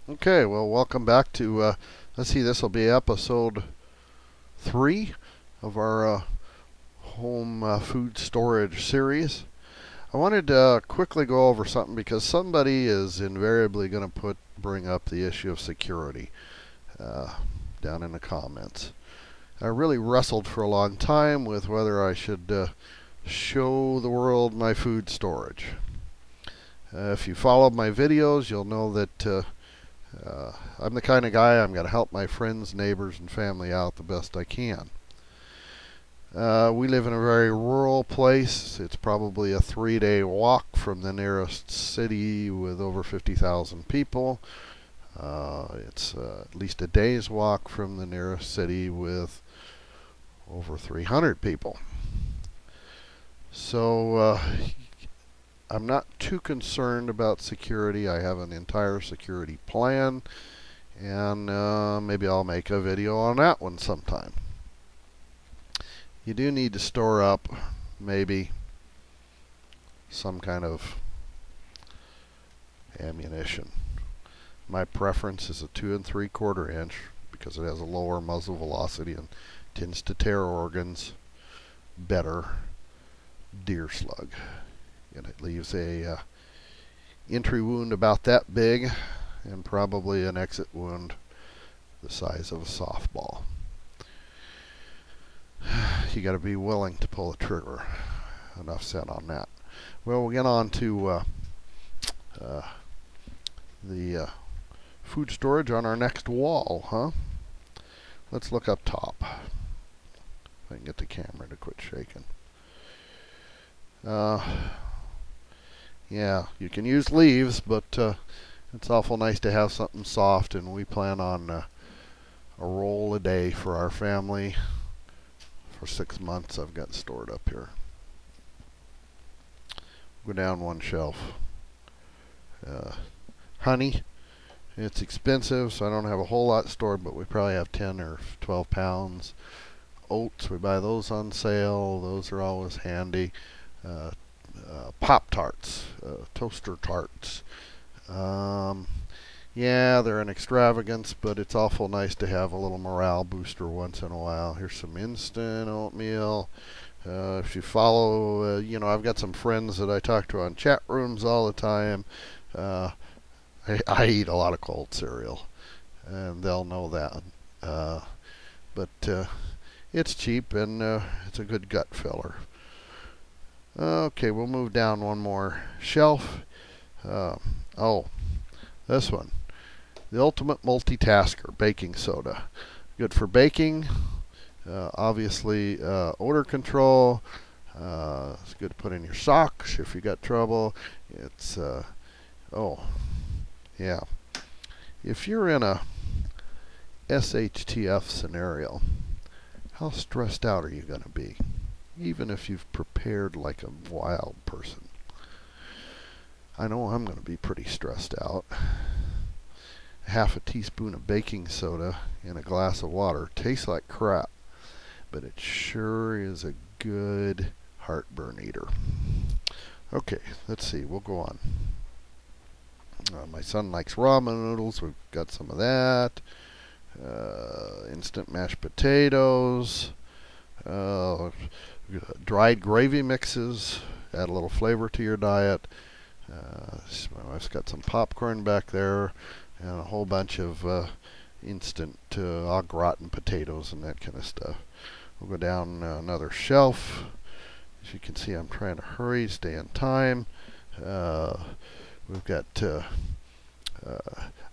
Okay, well, welcome back to, let's see, this will be episode 3 of our home food storage series. I wanted to quickly go over something because somebody is invariably going to bring up the issue of security down in the comments. I really wrestled for a long time with whether I should show the world my food storage. If you followed my videos, you'll know that I'm the kind of guy I'm going to help my friends, neighbors, and family out the best I can. We live in a very rural place. It's probably a 3-day walk from the nearest city with over 50,000 people. It's at least a day's walk from the nearest city with over 300 people. So I'm not too concerned about security. I have an entire security plan, and maybe I'll make a video on that one sometime. You do need to store up maybe some kind of ammunition. My preference is a 2 3/4 inch because it has a lower muzzle velocity and tends to tear organs better. Deer slug. And it leaves a entry wound about that big and probably an exit wound the size of a softball. You got to be willing to pull the trigger. Enough said on that. Well, we'll get on to the food storage on our next wall, huh? Let's look up top. If I can get the camera to quit shaking. Yeah, you can use leaves, but it's awful nice to have something soft, and we plan on a roll a day for our family for 6 months. I've got stored up here. Go down one shelf. Honey, it's expensive, so I don't have a whole lot stored, but we probably have 10 or 12 pounds. Oats, we buy those on sale. Those are always handy. Pop-Tarts, toaster tarts. Yeah, they're an extravagance, but it's awful nice to have a little morale booster once in a while. Here's some instant oatmeal. If you follow, I've got some friends that I talk to on chat rooms all the time. I eat a lot of cold cereal, and they'll know that. But it's cheap, and it's a good gut filler. Okay, we'll move down one more shelf. Oh, this one. The Ultimate Multitasker Baking Soda. Good for baking. Obviously, odor control. It's good to put in your socks if you got trouble. It's, oh, yeah. If you're in a SHTF scenario, how stressed out are you going to be? Even if you've prepared like a wild person. I know I'm going to be pretty stressed out. Half a teaspoon of baking soda in a glass of water tastes like crap, but it sure is a good heartburn eater. Okay, let's see, we'll go on. My son likes ramen noodles. We've got some of that. Instant mashed potatoes. Dried gravy mixes, add a little flavor to your diet. My wife's got some popcorn back there, and a whole bunch of instant au gratin potatoes and that kind of stuff. We'll go down another shelf. As you can see, I'm trying to hurry, stay in time. We've got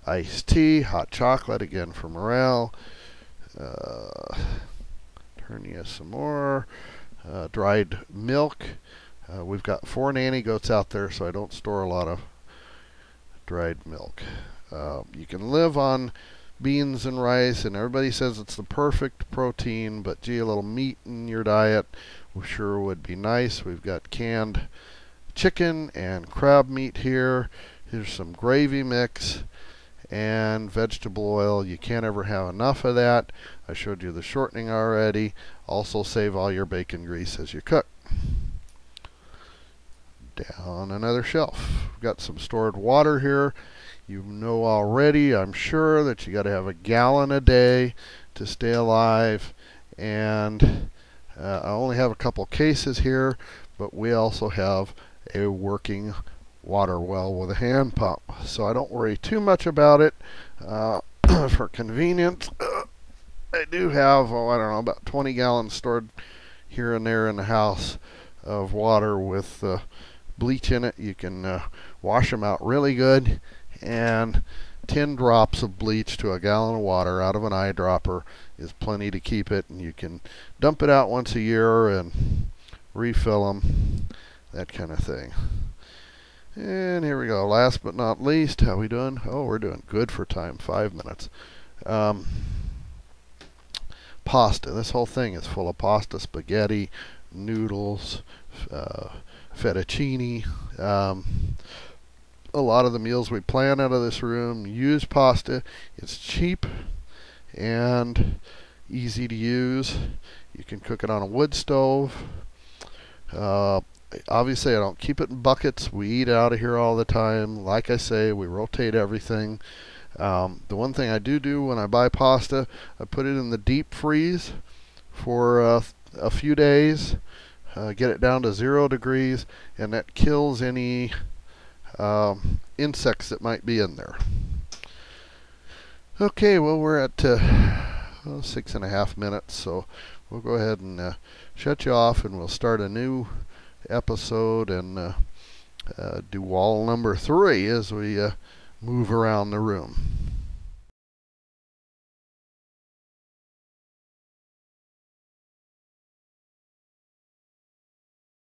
iced tea, hot chocolate, again for morale. Turn you some more. Dried milk. We've got 4 nanny goats out there, so I don't store a lot of dried milk. You can live on beans and rice, and everybody says it's the perfect protein, but gee, a little meat in your diet sure would be nice. We've got canned chicken and crab meat here. Here's some gravy mix and vegetable oil. You can't ever have enough of that. I showed you the shortening already. Also save all your bacon grease as you cook. Down another shelf. We've got some stored water here. You know already, I'm sure, that you got to have a gallon a day to stay alive. And I only have a couple cases here, but we also have a working water well with a hand pump. So I don't worry too much about it. For convenience, I do have, I don't know, about 20 gallons stored here and there in the house of water with bleach in it. You can wash them out really good, and 10 drops of bleach to a gallon of water out of an eyedropper is plenty to keep it, and you can dump it out once a year and refill them, that kind of thing. And here we go. Last but not least, how we doing? Oh, we're doing good for time, 5 minutes. Pasta. This whole thing is full of pasta, spaghetti, noodles, fettuccine. A lot of the meals we plan out of this room use pasta. It's cheap and easy to use. You can cook it on a wood stove. Obviously, I don't keep it in buckets. We eat out of here all the time. Like I say, we rotate everything. The one thing I do when I buy pasta, I put it in the deep freeze for a few days, get it down to 0 degrees, and that kills any insects that might be in there. Okay, well, we're at 6.5 minutes, so we'll go ahead and shut you off, and we'll start a new episode and do wall number 3 as we move around the room.